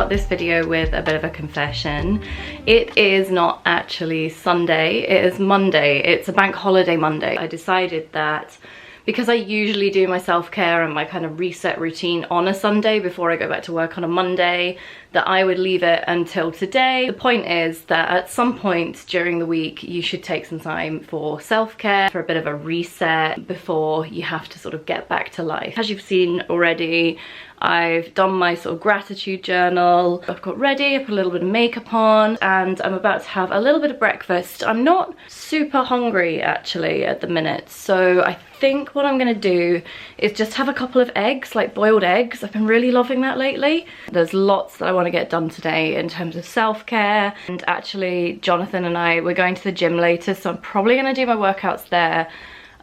start this video with a bit of a confession. It is not actually Sunday, it is Monday. It's a bank holiday Monday. I decided that because I usually do my self-care and my kind of reset routine on a Sunday before I go back to work on a Monday, that I would leave it until today. The point is that at some point during the week you should take some time for self-care, for a bit of a reset before you have to sort of get back to life. As you've seen already, I've done my sort of gratitude journal. I've got ready, I put a little bit of makeup on, and I'm about to have a little bit of breakfast. I'm not super hungry actually at the minute, so I think what I'm gonna do is just have a couple of eggs, like boiled eggs. I've been really loving that lately. There's lots that I want to get done today in terms of self-care, and actually Jonathan and we're going to the gym later, so I'm probably gonna do my workouts there.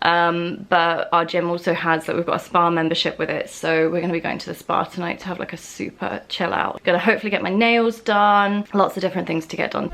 But our gym also has that we've got a spa membership with it, so we're going to be going to the spa tonight to have like a super chill out. Gonna hopefully get my nails done, lots of different things to get done.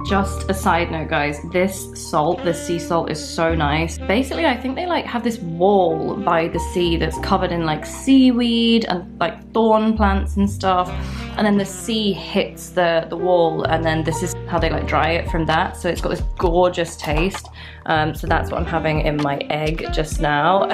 Just a side note, guys, this salt, this sea salt is so nice. Basically, I think they like have this wall by the sea that's covered in like seaweed and like thorn plants and stuff, and then the sea hits the wall, and then this is how they like dry it from that, so it's got this gorgeous taste. So that's what I'm having in my egg just now.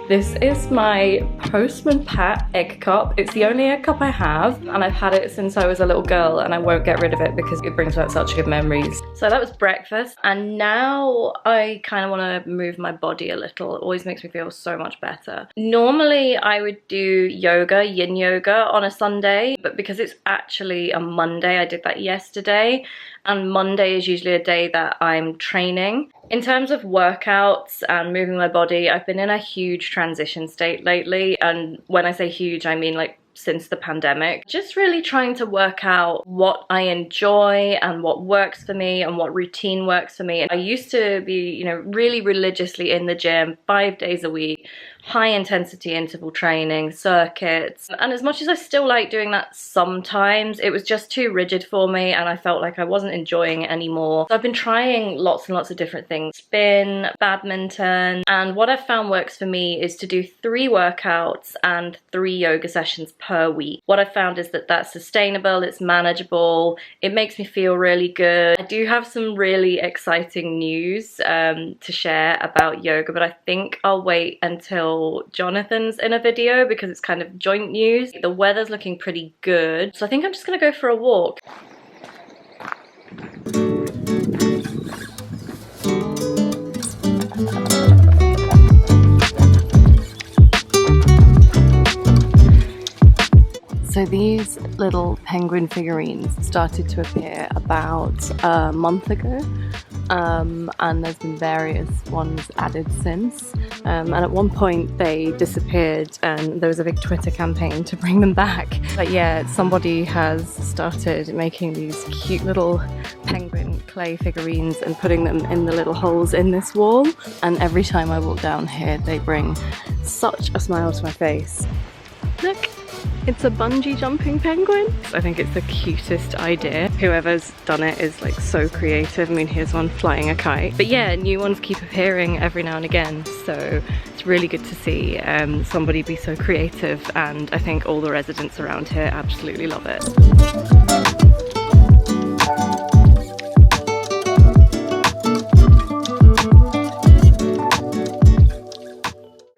This is my Postman Pat egg cup. It's the only egg cup I have, and I've had it since I was a little girl, and I won't get rid of it because it brings back such good memories. So that was breakfast, and now I kind of want to move my body a little. It always makes me feel so much better. Normally I would do yoga, yin yoga, on a Sunday, but because it's actually a Monday, I did that yesterday, and Monday is usually a day that I'm training. In terms of workouts and moving my body, I've been in a huge transition state lately, and when I say huge, I mean like since the pandemic. Just really trying to work out what I enjoy and what works for me and what routine works for me. I used to be, you know, really religiously in the gym 5 days a week, high intensity interval training, circuits, and as much as I still like doing that sometimes, it was just too rigid for me and I felt like I wasn't enjoying it anymore. So I've been trying lots and lots of different things, spin, badminton, and what I've found works for me is to do 3 workouts and 3 yoga sessions per week. What I've found is that that's sustainable, it's manageable, it makes me feel really good. I do have some really exciting news to share about yoga, but I think I'll wait until Jonathan's in a video because it's kind of joint news. The weather's looking pretty good, so I think I'm just gonna go for a walk. So these little penguin figurines started to appear about a month ago, and there's been various ones added since, and at one point they disappeared and there was a big Twitter campaign to bring them back. But yeah, somebody has started making these cute little penguin clay figurines and putting them in the little holes in this wall, and every time I walk down here they bring such a smile to my face. Look! It's a bungee jumping penguin. I think it's the cutest idea. Whoever's done it is like so creative. I mean, here's one flying a kite. But yeah, new ones keep appearing every now and again. So it's really good to see somebody be so creative, and I think all the residents around here absolutely love it.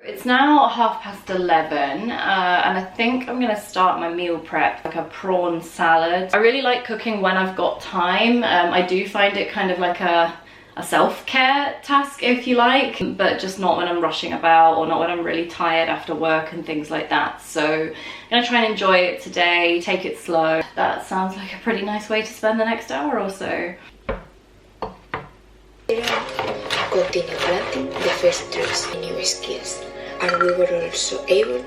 It's now 11:30, and I think I'm gonna start my meal prep, like a prawn salad. I really like cooking when I've got time. I do find it kind of like a self-care task, if you like, but just not when I'm rushing about or not when I'm really tired after work and things like that. So I'm gonna try and enjoy it today, take it slow. That sounds like a pretty nice way to spend the next hour or so. Continue planting the first trees in new skills, and we were also able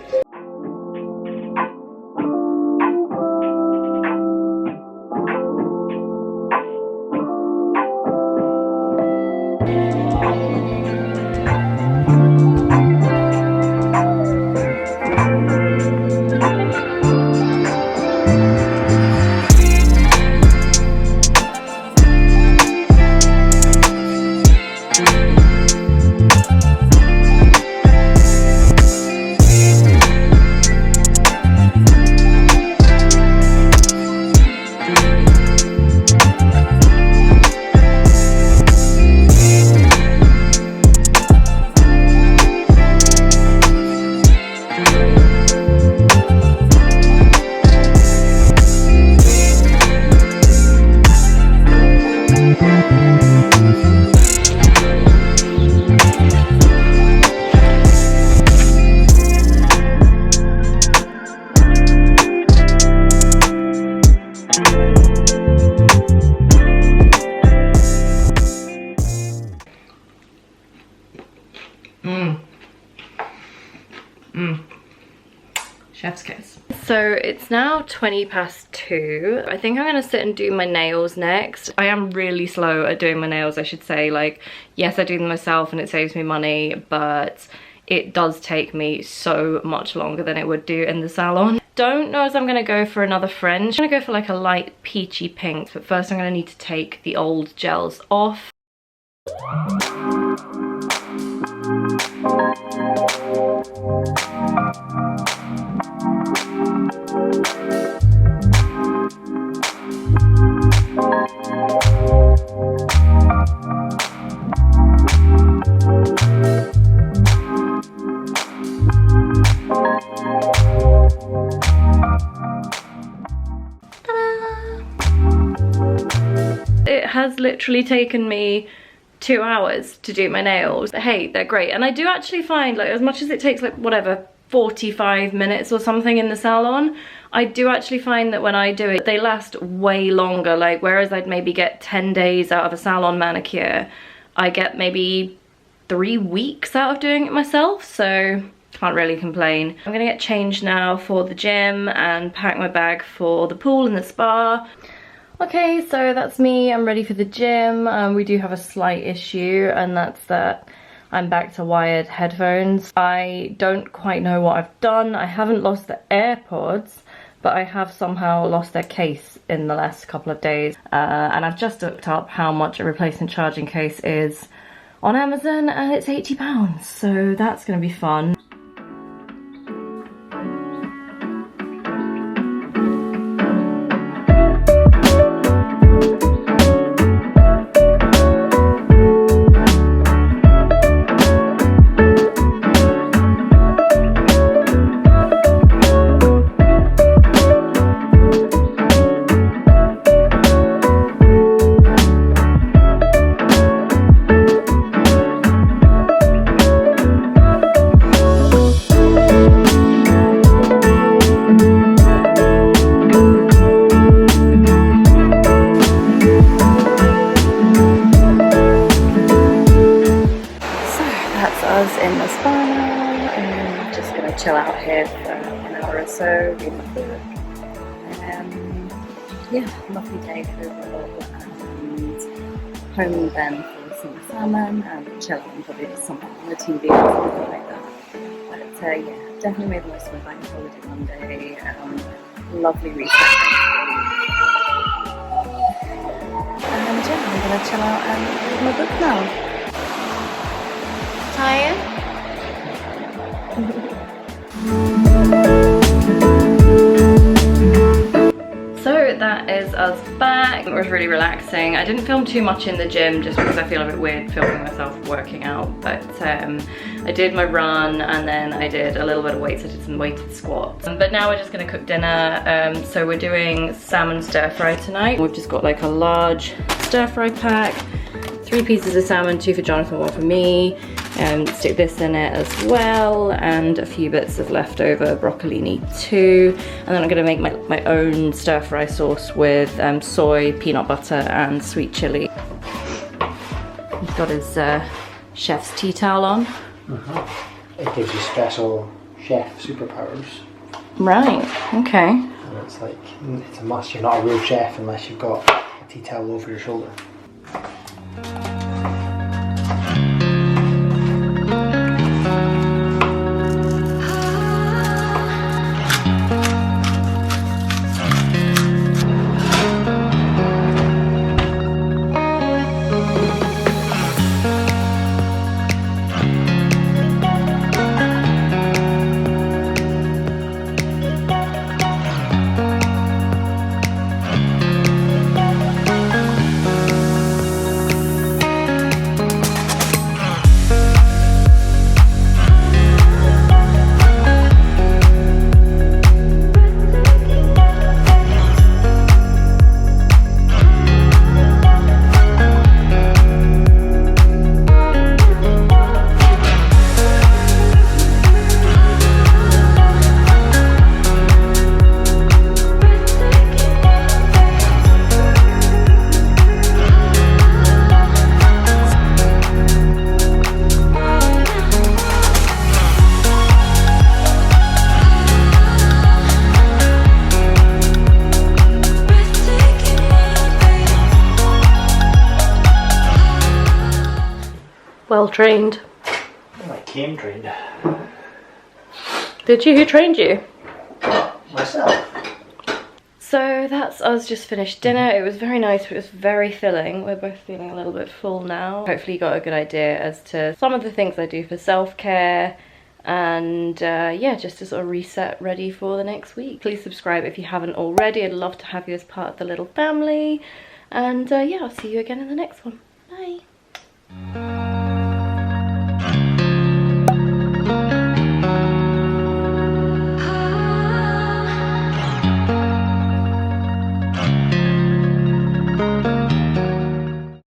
Chef's kiss. So it's now 2:20. I think I'm gonna sit and do my nails next. I am really slow at doing my nails, I should say. Like, yes, I do them myself and it saves me money, but it does take me so much longer than it would do in the salon. Don't know if I'm gonna go for another French. I'm gonna go for like a light peachy pink, but first I'm gonna need to take the old gels off. It has literally taken me 2 hours to do my nails. Hey, they're great. And I do actually find, like, as much as it takes like whatever 45 minutes or something in the salon, I do actually find that when I do it, they last way longer. Like, whereas I'd maybe get 10 days out of a salon manicure, I get maybe 3 weeks out of doing it myself, so can't really complain. I'm gonna get changed now for the gym and pack my bag for the pool and the spa. Okay, so that's me. I'm ready for the gym. We do have a slight issue, and that's that I'm back to wired headphones. I don't quite know what I've done. I haven't lost the AirPods, but I have somehow lost their case in the last couple of days. And I've just looked up how much a replacement charging case is on Amazon, and it's £80, so that's gonna be fun. In the spa now, and I'm just gonna chill out here for an hour or so, read my book. Yeah, lovely day overall, and home then for some salmon and chill out and probably just something on the TV or something like that. But yeah, definitely made the most of my bank holiday Monday. Lovely reset. And yeah, I'm gonna chill out and read my book now. Tired? So that is us back. It was really relaxing. I didn't film too much in the gym just because I feel a bit weird filming myself working out, but I did my run and then I did a little bit of weights. I did some weighted squats. But now we're just gonna cook dinner. So we're doing salmon stir fry tonight. We've just got like a large stir fry pack, 3 pieces of salmon, 2 for Jonathan, 1 for me. Stick this in it as well, and a few bits of leftover broccolini too. And then I'm gonna make my own stir fry sauce with soy, peanut butter and sweet chili. He's got his chef's tea towel on. It gives you special chef superpowers. Right, okay. And it's like, it's a must. You're not a real chef unless you've got a tea towel over your shoulder. Well trained. I came trained. Did you? Who trained you? Myself. So that's us just finished dinner. It was very nice, but it was very filling. We're both feeling a little bit full now. Hopefully you got a good idea as to some of the things I do for self-care and yeah, just to sort of reset ready for the next week. Please subscribe if you haven't already. I'd love to have you as part of the little family. And yeah, I'll see you again in the next one. Bye.